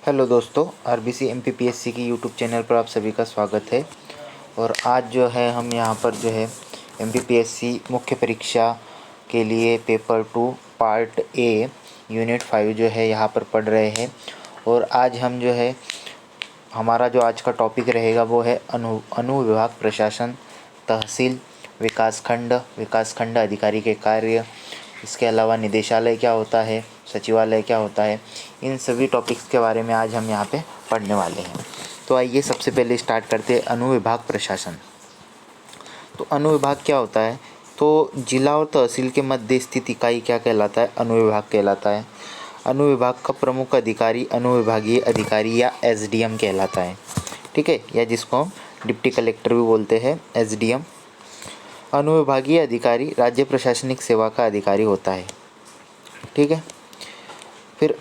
Hello दोस्तों, RBC MPPSC की YouTube channel पर आप सभी का स्वागत है। और आज जो है हम यहाँ पर जो है एमपीपीएससी मुख्य परीक्षा के लिए पेपर 2 पार्ट ए यूनिट 5 जो है यहाँ पर पढ़ रहे हैं। और आज हम जो है हमारा जो आज का टॉपिक रहेगा वो है अनुविभाग प्रशासन, तहसील, विकासखंड अधिकारी के कार्य। इसके अलावा निदेशालय क्या होता है, सचिवालय क्या होता है, इन सभी टॉपिक्स के बारे में आज हम यहाँ पे पढ़ने वाले हैं। तो आइए सबसे पहले स्टार्ट करते हैं अनुविभाग प्रशासन। तो अनुविभाग क्या होता है? तो जिला और तहसील के मध्य स्थित इकाई क्या कहलाता है? अनुविभाग कहलाता है। अनुविभाग का प्रमुख अधिकारी अनुविभागीय अधिकारी या एसडीएम कहलाता है, ठीक है, या जिसको हम डिप्टी कलेक्टर भी बोलते हैं, एसडीएम। अनुविभागीय अधिकारी राज्य प्रशासनिक सेवा का अधिकारी होता है, ठीक है। फिर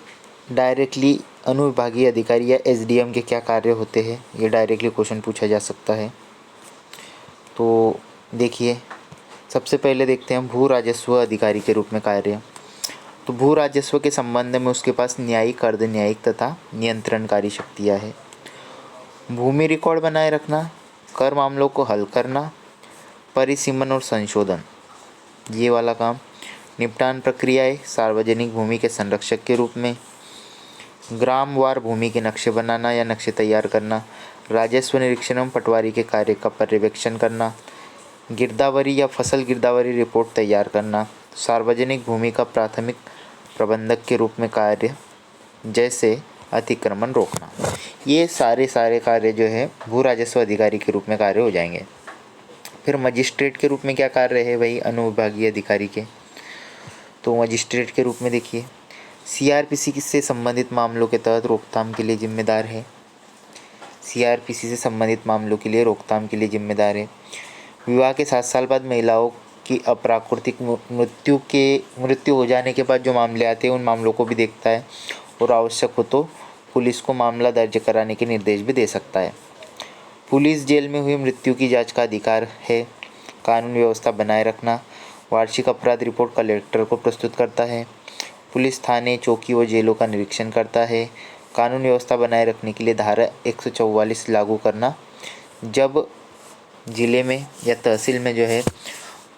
डायरेक्टली अनुविभागीय अधिकारी या एसडीएम के क्या कार्य होते हैं, ये डायरेक्टली क्वेश्चन पूछा जा सकता है। तो देखिए, सबसे पहले देखते हैं भू राजस्व अधिकारी के रूप में कार्य। तो भू राजस्व के संबंध में उसके पास न्यायिक, अर्ध न्यायिक तथा नियंत्रणकारी शक्तियाँ हैं। भूमि रिकॉर्ड बनाए रखना, कर मामलों को हल करना, परिसीमन और संशोधन, ये वाला काम। निपटान प्रक्रियाएं, सार्वजनिक भूमि के संरक्षक के रूप में। ग्रामवार भूमि के नक्शे बनाना या नक्शे तैयार करना। राजस्व निरीक्षण एवं पटवारी के कार्य का पर्यवेक्षण करना। गिरदावरी या फसल गिरदावरी रिपोर्ट तैयार करना। सार्वजनिक भूमि का प्राथमिक प्रबंधक के रूप में कार्य, जैसे अतिक्रमण रोकना। ये सारे कार्य जो है भू राजस्व अधिकारी के रूप में कार्य हो जाएंगे। फिर मजिस्ट्रेट के रूप में क्या कार्य है भाई अनुविभागीय अधिकारी के? तो मजिस्ट्रेट के रूप में देखिए, सीआरपीसी से संबंधित मामलों के तहत रोकथाम के लिए जिम्मेदार है। सीआरपीसी से संबंधित मामलों के लिए रोकथाम के लिए जिम्मेदार है। विवाह के 7 साल बाद महिलाओं की अप्राकृतिक मृत्यु हो जाने के बाद जो मामले आते हैं उन मामलों को भी देखता है, और आवश्यक हो तो पुलिस को मामला दर्ज कराने के निर्देश भी दे सकता है। पुलिस जेल में हुई मृत्यु की जांच का अधिकार है। कानून व्यवस्था बनाए रखना, वार्षिक अपराध रिपोर्ट कलेक्टर को प्रस्तुत करता है। पुलिस थाने, चौकी व जेलों का निरीक्षण करता है। कानून व्यवस्था बनाए रखने के लिए धारा 144 लागू करना, जब जिले में या तहसील में जो है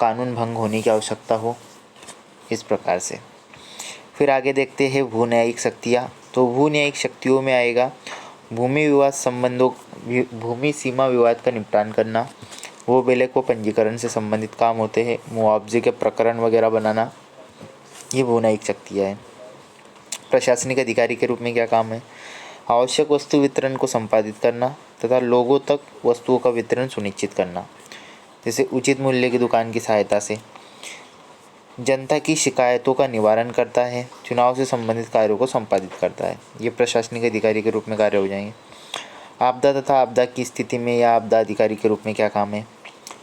कानून भंग होने की आवश्यकता हो, इस प्रकार से। फिर आगे देखते हैं भू न्यायिक शक्तियाँ। तो भू न्यायिक शक्तियों में आएगा भूमि सीमा विवाद का निपटान करना, वो बेले को पंजीकरण से संबंधित काम होते हैं, मुआवजे के प्रकरण वगैरह बनाना, ये भू न्यायिक शक्तियाँ हैं। प्रशासनिक अधिकारी के रूप में क्या काम है? आवश्यक वस्तु वितरण को संपादित करना तथा लोगों तक वस्तुओं का वितरण सुनिश्चित करना, जैसे उचित मूल्य की दुकान की सहायता से। जनता की शिकायतों का निवारण करता है, चुनाव से संबंधित कार्यों को संपादित करता है, ये प्रशासनिक अधिकारी के रूप में कार्य हो जाएंगे। आपदा तथा आपदा की स्थिति में या आपदा अधिकारी के रूप में क्या काम है?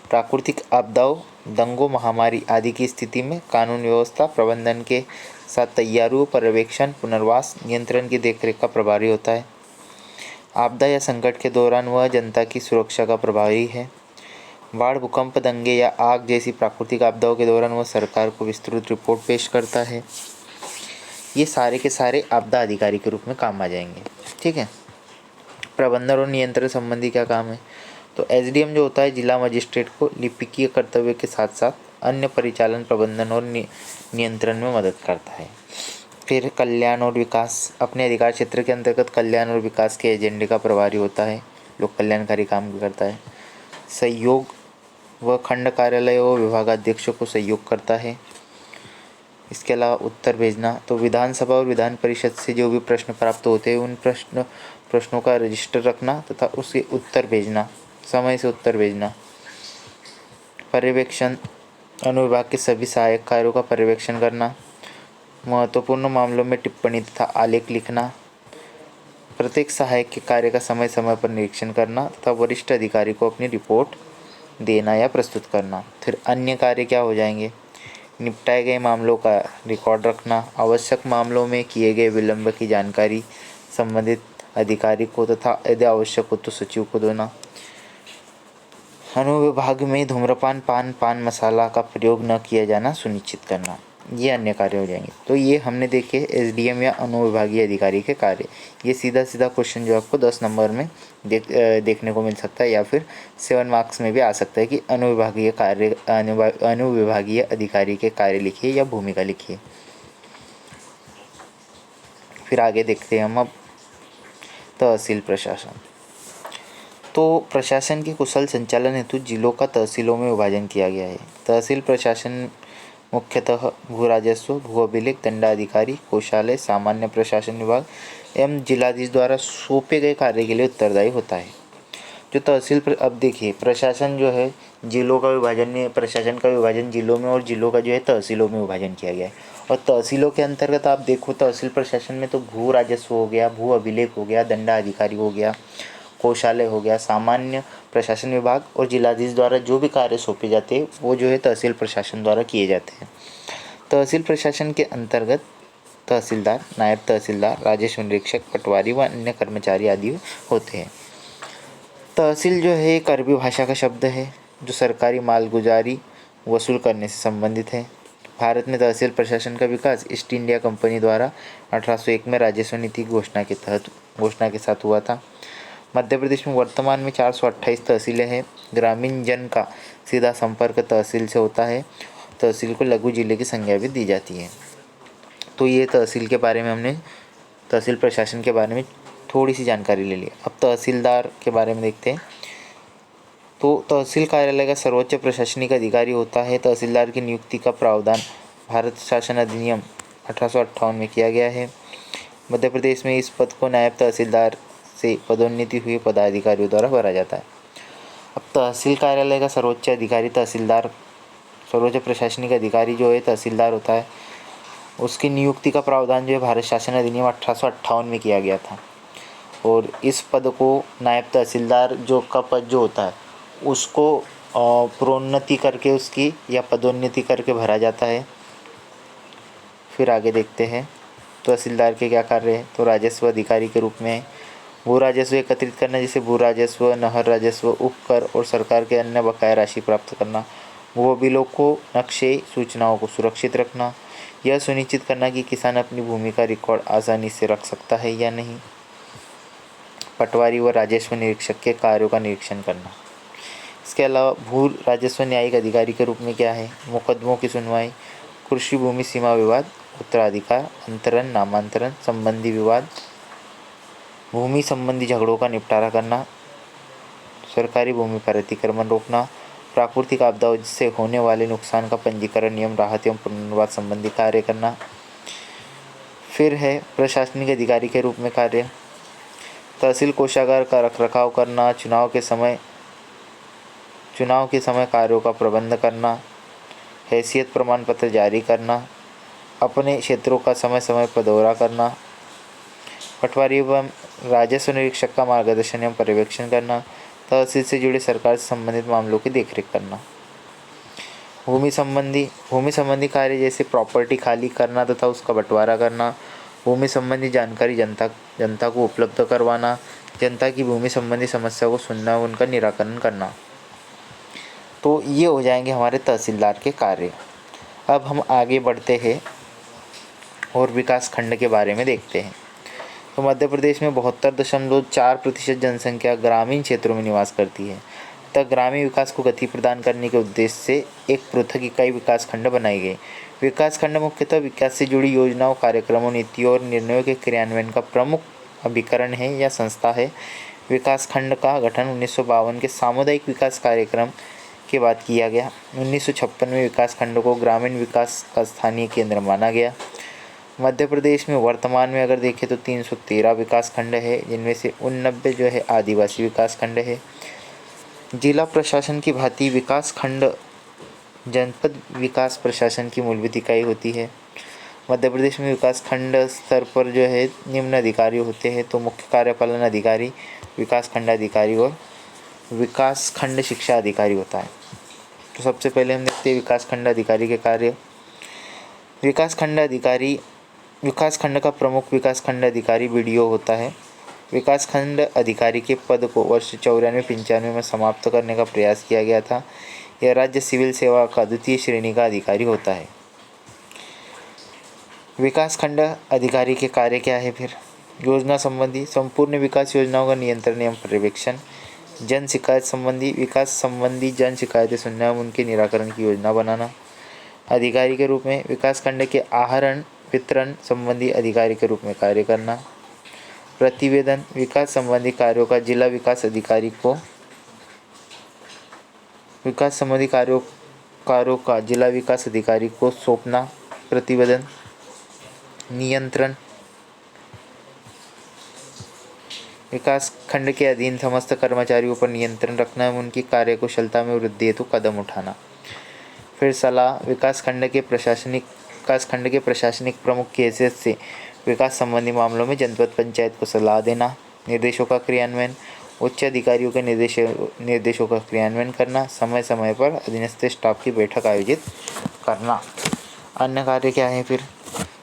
प्राकृतिक आपदाओं, दंगों, महामारी आदि की स्थिति में कानून व्यवस्था प्रबंधन के साथ तैयारी, पर्यवेक्षण, पुनर्वास, नियंत्रण की देखरेख का प्रभारी होता है। आपदा या संकट के दौरान वह जनता की सुरक्षा का प्रभारी है। बाढ़, भूकंप, दंगे या आग जैसी प्राकृतिक आपदाओं के दौरान वह सरकार को विस्तृत रिपोर्ट पेश करता है। ये सारे के सारे आपदा अधिकारी के रूप में काम आ जाएंगे, ठीक है। प्रबंधन और नियंत्रण संबंधी क्या काम है? तो एसडीएम जो होता है जिला मजिस्ट्रेट को लिपिकीय कर्तव्य के साथ साथ अन्य परिचालन, प्रबंधन और नियंत्रण में मदद करता है। फिर कल्याण और विकास, अपने अधिकार क्षेत्र के अंतर्गत कल्याण और विकास के एजेंडे का प्रभारी होता है, लोक कल्याणकारी काम भी करता है। सहयोग, वह खंड कार्यालय और विभागाध्यक्षों को सहयोग करता है। इसके अलावा उत्तर भेजना, तो विधानसभा और विधान परिषद से जो भी प्रश्न प्राप्त होते हैं उन प्रश्नों का रजिस्टर रखना तथा उसके उत्तर भेजना, समय से उत्तर भेजना। पर्यवेक्षण, अनुविभाग के सभी सहायक कार्यों का पर्यवेक्षण करना। महत्वपूर्ण मामलों में टिप्पणी तथा आलेख लिखना। प्रत्येक सहायक के कार्य का समय समय पर निरीक्षण करना तथा वरिष्ठ अधिकारी को अपनी रिपोर्ट देना या प्रस्तुत करना। फिर अन्य कार्य क्या हो जाएंगे? निपटाए गए मामलों का रिकॉर्ड रखना, आवश्यक मामलों में किए गए विलंब की जानकारी संबंधित अधिकारी को तथा यदि आवश्यक हो तो सचिव को देना। अनुविभाग में धूम्रपान, पान मसाला का प्रयोग न किया जाना सुनिश्चित करना। ये अन्य कार्य हो जाएंगे। तो ये हमने देखे एसडीएम या अनुविभागीय अधिकारी के कार्य। ये सीधा सीधा क्वेश्चन जो आपको 10 नंबर में देखने को मिल सकता है, या फिर 7 मार्क्स में भी आ सकता है कि अनुविभागीय अधिकारी के कार्य लिखिए या भूमिका लिखिए। फिर आगे देखते हैं हम अब तहसील प्रशासन। तो प्रशासन के कुशल संचालन हेतु जिलों का तहसीलों में विभाजन किया गया है। तहसील प्रशासन मुख्यतः भू राजस्व, भू अभिलेख, दंडाधिकारी, कोषालय, सामान्य प्रशासन विभाग एवं जिलाधीश द्वारा सौंपे गए कार्य के लिए उत्तरदायी होता है। जो अब देखिए प्रशासन जो है जिलों का विभाजन, प्रशासन का विभाजन जिलों में और जिलों का जो है तहसीलों में विभाजन किया गया है। और तहसीलों के अंतर्गत आप देखो तहसील प्रशासन में तो भू राजस्व हो गया, भू अभिलेख हो गया, दंडाधिकारी हो गया, कोषालय हो गया, सामान्य प्रशासन विभाग और जिलाधीश द्वारा जो भी कार्य सौंपे जाते हैं वो जो है तहसील प्रशासन द्वारा किए जाते हैं। तहसील प्रशासन के अंतर्गत तहसीलदार, नायब तहसीलदार, राजस्व निरीक्षक, पटवारी व अन्य कर्मचारी आदि होते हैं। तहसील जो है एक अरबी भाषा का शब्द है जो सरकारी मालगुजारी वसूल करने से संबंधित है। भारत में तहसील प्रशासन का विकास ईस्ट इंडिया कंपनी द्वारा 1801 में राजस्व नीति घोषणा के साथ हुआ था। मध्य प्रदेश में वर्तमान में 428 तहसीलें हैं। ग्रामीण जन का सीधा संपर्क तहसील से होता है। तहसील को लघु जिले की संज्ञा भी दी जाती है। तो ये तहसील के बारे में हमने तहसील प्रशासन के बारे में थोड़ी सी जानकारी ले ली। अब तहसीलदार के बारे में देखते हैं। तो तहसील कार्यालय का सर्वोच्च प्रशासनिक अधिकारी होता है। तहसीलदार की नियुक्ति का प्रावधान भारत शासन अधिनियम 1858 में किया गया है। मध्य प्रदेश में इस पद को नायब तहसीलदार से पदोन्नति हुए पदाधिकारियों द्वारा भरा जाता है। अब तहसील कार्यालय का सर्वोच्च अधिकारी तहसीलदार, सर्वोच्च प्रशासनिक अधिकारी जो है तहसीलदार होता है, उसकी नियुक्ति का प्रावधान जो है भारत शासन अधिनियम 1858 में किया गया था। और इस पद को नायब तहसीलदार जो का पद जो होता है उसको प्रोन्नति करके उसकी या पदोन्नति करके भरा जाता है। फिर आगे देखते हैं तहसीलदार के क्या कार्य है। तो राजस्व अधिकारी के रूप में भू राजस्व एकत्रित करना, जैसे भू राजस्व, नहर राजस्व, उपकर और सरकार के अन्य बकाया राशि प्राप्त करना। भू अभिलेख को नक्शे सूचनाओं को सुरक्षित रखना, यह सुनिश्चित करना कि किसान अपनी भूमि का रिकॉर्ड आसानी से रख सकता है या नहीं। पटवारी व राजस्व निरीक्षक के कार्यों का निरीक्षण करना। इसके अलावा भू राजस्व न्यायिक अधिकारी के रूप में क्या है, मुकदमों की सुनवाई, कृषि भूमि सीमा विवाद, उत्तराधिकार, अंतरण, नामांतरण संबंधी विवाद, भूमि संबंधी झगड़ों का निपटारा करना, सरकारी भूमि पर अतिक्रमण रोकना, प्राकृतिक आपदाओं से होने वाले नुकसान का पंजीकरण, नियम, राहत एवं पुनर्वास संबंधी कार्य करना। फिर है प्रशासनिक अधिकारी के रूप में कार्य, तहसील कोषागार का रखरखाव करना, चुनाव के समय कार्यों का प्रबंध करना, हैसियत प्रमाण पत्र जारी करना, अपने क्षेत्रों का समय समय पर दौरा करना, पटवारी एवं राजस्व निरीक्षक का मार्गदर्शन एवं पर्यवेक्षण करना, तहसील से जुड़े सरकार से संबंधित मामलों की देखरेख करना। भूमि संबंधी कार्य जैसे प्रॉपर्टी खाली करना तथा उसका बंटवारा करना, भूमि संबंधी जानकारी जनता को उपलब्ध करवाना, जनता की भूमि संबंधी समस्या को सुनना, उनका निराकरण करना। तो ये हो जाएंगे हमारे तहसीलदार के कार्य। अब हम आगे बढ़ते हैं और विकास खंड के बारे में देखते हैं। तो मध्य प्रदेश में 72.4% जनसंख्या ग्रामीण क्षेत्रों में निवास करती है तथा ग्रामीण विकास को गति प्रदान करने के उद्देश्य से एक पृथक इकाई विकास खंड बनाई गई। विकास खंड मुख्यतः विकास से जुड़ी योजनाओं, कार्यक्रमों, नीतियों और निर्णयों के क्रियान्वयन का प्रमुख अभिकरण है या संस्था है। विकास खंड का गठन 1952 के सामुदायिक विकास कार्यक्रम के बाद किया गया। 1956 में विकास खंड को ग्रामीण विकास का स्थानीय केंद्र माना गया। मध्य प्रदेश में वर्तमान में अगर देखें तो 313 विकास खंड है, जिनमें से 89 जो है आदिवासी विकास खंड है। जिला प्रशासन की भांति विकास खंड जनपद विकास प्रशासन की मूलभूत इकाई होती है। मध्य प्रदेश में विकास खंड स्तर पर जो है निम्न अधिकारी होते हैं। तो मुख्य कार्यपालन अधिकारी, विकास खंड अधिकारी और विकास खंड शिक्षा अधिकारी होता है। तो सबसे पहले हम देखते हैं विकास खंड अधिकारी के कार्य। विकास खंड का प्रमुख विकास खंड अधिकारी बीडीओ होता है। विकास खंड अधिकारी के पद को वर्ष 94-95 में समाप्त करने का प्रयास किया गया था। यह राज्य सिविल सेवा का द्वितीय श्रेणी का अधिकारी होता है। विकास खंड अधिकारी के कार्य क्या है फिर? योजना संबंधी संपूर्ण विकास योजनाओं का नियंत्रण एवं पर्यवेक्षण। जन शिकायत संबंधी विकास संबंधी जन शिकायतें सुनना एवं उनके निराकरण की योजना बनाना। अधिकारी के रूप में विकास खंड के आहरण वितरण संबंधी अधिकारी के रूप में कार्य करना। प्रतिवेदन विकास संबंधी कार्यों का जिला विकास अधिकारी को विकास संबंधी कार्यों का जिला विकास अधिकारी को सौंपना। प्रतिवेदन नियंत्रण विकास खंड के अधीन समस्त कर्मचारियों पर नियंत्रण रखना एवं उनकी कार्यकुशलता में वृद्धि हेतु कदम उठाना। फिर सलाह विकास खंड के प्रशासनिक प्रमुख की हैसियत से विकास संबंधी मामलों में जनपद पंचायत को सलाह देना। निर्देशों का क्रियान्वयन उच्च अधिकारियों के निर्देशों का क्रियान्वयन करना। समय समय पर अधीनस्थ स्टाफ की बैठक आयोजित करना। अन्य कार्य क्या है फिर?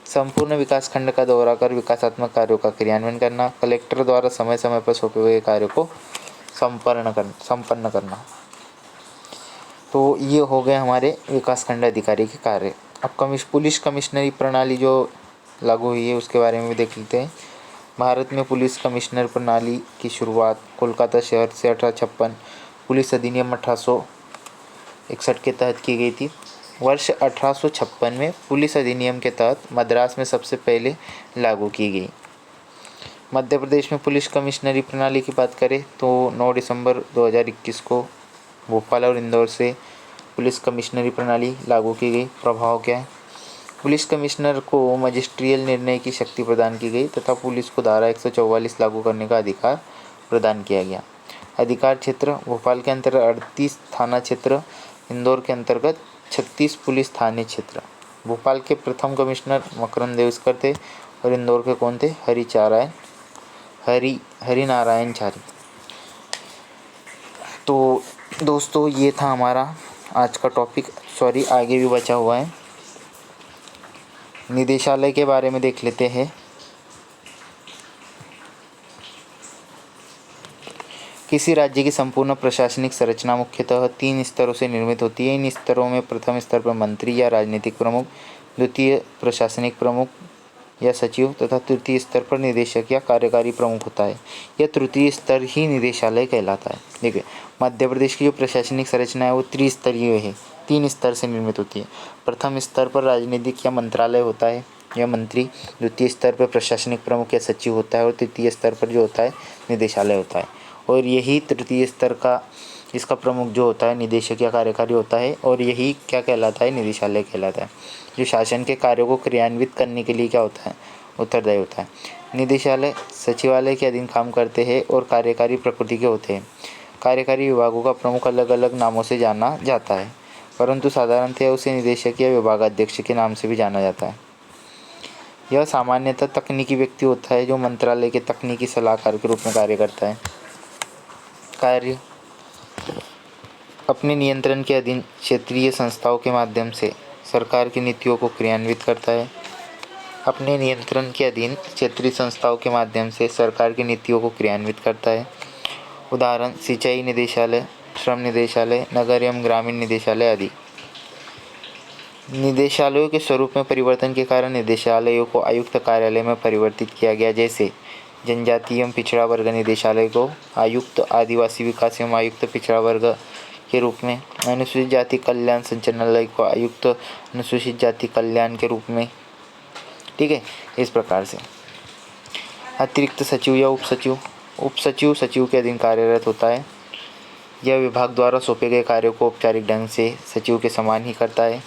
संपूर्ण विकास खंड का दौरा कर विकासात्मक कार्यों का क्रियान्वयन करना। कलेक्टर द्वारा समय समय पर सौंपे हुए कार्यों को संपन्न करना। तो ये हो गए हमारे विकास खंड अधिकारी के कार्य। अब पुलिस कमिश्नरी प्रणाली जो लागू हुई है उसके बारे में भी देख लेते हैं। भारत में पुलिस कमिश्नर प्रणाली की शुरुआत कोलकाता शहर से 1856 पुलिस अधिनियम 1861 के तहत की गई थी। वर्ष 1856 में पुलिस अधिनियम के तहत मद्रास में सबसे पहले लागू की गई। मध्य प्रदेश में पुलिस कमिश्नरी प्रणाली की बात करें तो 9 दिसंबर 2021 को भोपाल और इंदौर से पुलिस कमिश्नरी प्रणाली लागू की गई। प्रभाव क्या है? पुलिस कमिश्नर को मजिस्ट्रियल निर्णय की शक्ति प्रदान की गई तथा पुलिस को धारा 144 लागू करने का अधिकार प्रदान किया गया। अधिकार क्षेत्र भोपाल के अंतर्गत 38 थाना क्षेत्र, इंदौर के अंतर्गत 36 पुलिस थाने क्षेत्र। भोपाल के प्रथम कमिश्नर मकरंद देवस्कर थे और इंदौर के कौन थे? हरिनारायण चारी। तो दोस्तों ये था हमारा आज का टॉपिक। सॉरी आगे भी बचा हुआ है। निदेशालय के बारे में देख लेते हैं। किसी राज्य की संपूर्ण प्रशासनिक संरचना मुख्यतः 3 स्तरों से निर्मित होती है। इन स्तरों में प्रथम स्तर पर मंत्री या राजनीतिक प्रमुख, द्वितीय प्रशासनिक प्रमुख या सचिव तथा तृतीय स्तर पर निदेशक या कार्यकारी प्रमुख होता है। यह तृतीय स्तर ही निदेशालय कहलाता है। देखिए मध्य प्रदेश की जो प्रशासनिक संरचना है वो त्रिस्तरीय है, 3 स्तर से निर्मित होती है। प्रथम स्तर पर राजनीतिक या मंत्रालय होता है या मंत्री, द्वितीय स्तर पर प्रशासनिक प्रमुख या सचिव होता है और तृतीय स्तर पर जो होता है निदेशालय होता है। और यही तृतीय स्तर का इसका प्रमुख जो होता है निदेशक या कार्यकारी होता है और यही क्या कहलाता है? निदेशालय कहलाता है। जो शासन के कार्यों को क्रियान्वित करने के लिए क्या होता है? उत्तरदायी होता है। निदेशालय सचिवालय के अधीन काम करते हैं और कार्यकारी प्रकृति के होते हैं। कार्यकारी विभागों का प्रमुख अलग अलग नामों से जाना जाता है, परंतु साधारणतः उसे निदेशक या विभागाध्यक्ष के नाम से भी जाना जाता है। यह सामान्यतः तकनीकी व्यक्ति होता है जो मंत्रालय के तकनीकी सलाहकार के रूप में कार्य करता है। कार्य अपने नियंत्रण के अधीन क्षेत्रीय संस्थाओं के माध्यम से सरकार की नीतियों को क्रियान्वित करता है। अपने नियंत्रण के अधीन क्षेत्रीय संस्थाओं के माध्यम से सरकार की नीतियों को क्रियान्वित करता है। उदाहरण सिंचाई निदेशालय, श्रम निदेशालय, नगर एवं ग्रामीण निदेशालय आदि। निदेशालयों के स्वरूप में परिवर्तन के कारण निदेशालयों को आयुक्त कार्यालय में परिवर्तित किया गया। जैसे जनजातीय एवं पिछड़ा वर्ग निदेशालय को आयुक्त आदिवासी विकास एवं आयुक्त पिछड़ा वर्ग के रूप में, अनुसूचित जाति कल्याण संचालनालय को आयुक्त अनुसूचित जाति कल्याण के रूप में। ठीक है, इस प्रकार से। अतिरिक्त सचिव या उपसचिव सचिव के अधीन कार्यरत होता है। यह विभाग द्वारा सौंपे गए कार्यों को औपचारिक ढंग से सचिव के समान ही करता है।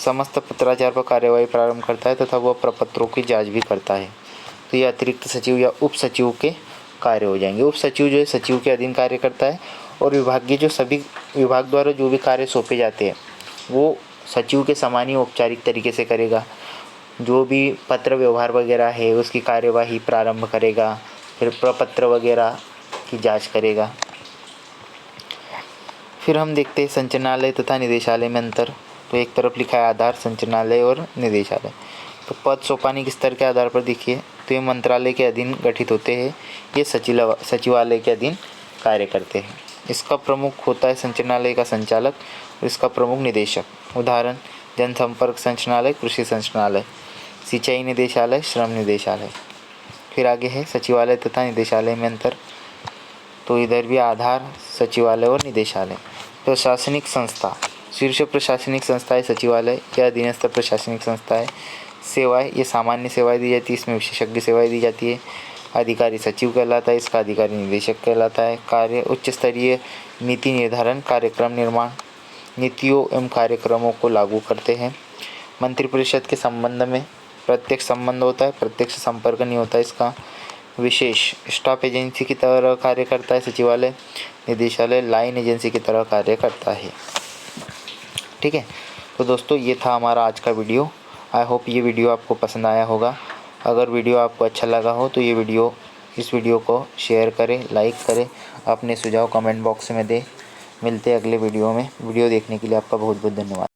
समस्त पत्राचार पर कार्यवाही प्रारंभ करता है तथा वह प्रपत्रों की जांच भी करता है। तो यह अतिरिक्त सचिव या उप सचिव के कार्य हो जाएंगे। उप सचिव जो है सचिव के अधीन कार्य करता है और विभागीय जो सभी विभाग द्वारा जो भी कार्य सौंपे जाते हैं वो सचिव के समान ही औपचारिक तरीके से करेगा। जो भी पत्र व्यवहार वगैरह है उसकी कार्यवाही प्रारंभ करेगा, फिर प्रपत्र वगैरह की जांच करेगा। फिर हम देखते हैं संचालनालय तथा निदेशालय में अंतर। तो एक तरफ लिखा है आधार, संचालनालय और निदेशालय। तो पद सोपानी के स्तर के आधार पर देखिए तो ये मंत्रालय के अधीन गठित होते हैं, ये सचिवालय के अधीन कार्य करते हैं। इसका प्रमुख होता है संचालनालय का संचालक और इसका प्रमुख निदेशक। उदाहरण जनसंपर्क संचालनालय, कृषि संचालनालय। सिंचाई निदेशालय, श्रम निदेशालय। फिर आगे है सचिवालय तथा निदेशालय में अंतर। तो इधर भी आधार, सचिवालय और निदेशालय। प्रशासनिक संस्था, शीर्ष प्रशासनिक संस्था है सचिवालय, यह अधीनस्थ प्रशासनिक संस्था है। सेवाएं, ये सामान्य सेवाएं दी जाती है, इसमें विशेषज्ञ सेवाएं दी जाती है। अधिकारी सचिव कहलाता है, इसका अधिकारी निदेशक कहलाता है। कार्य, उच्च स्तरीय नीति निर्धारण, कार्यक्रम निर्माण, नीतियों एवं कार्यक्रमों को लागू करते हैं। मंत्रिपरिषद के संबंध में प्रत्यक्ष संबंध होता है, प्रत्यक्ष संपर्क नहीं होता इसका। विशेष स्टाफ एजेंसी की तरह कार्य करता है सचिवालय। निदेशालय लाइन एजेंसी की तरह कार्य करता है। ठीक है, तो दोस्तों ये था हमारा आज का वीडियो। आई होप ये वीडियो आपको पसंद आया होगा। अगर वीडियो आपको अच्छा लगा हो तो इस वीडियो को शेयर करें, लाइक करें, अपने सुझाव कमेंट बॉक्स में दें। मिलते हैं अगले वीडियो में। वीडियो देखने के लिए आपका बहुत बहुत धन्यवाद।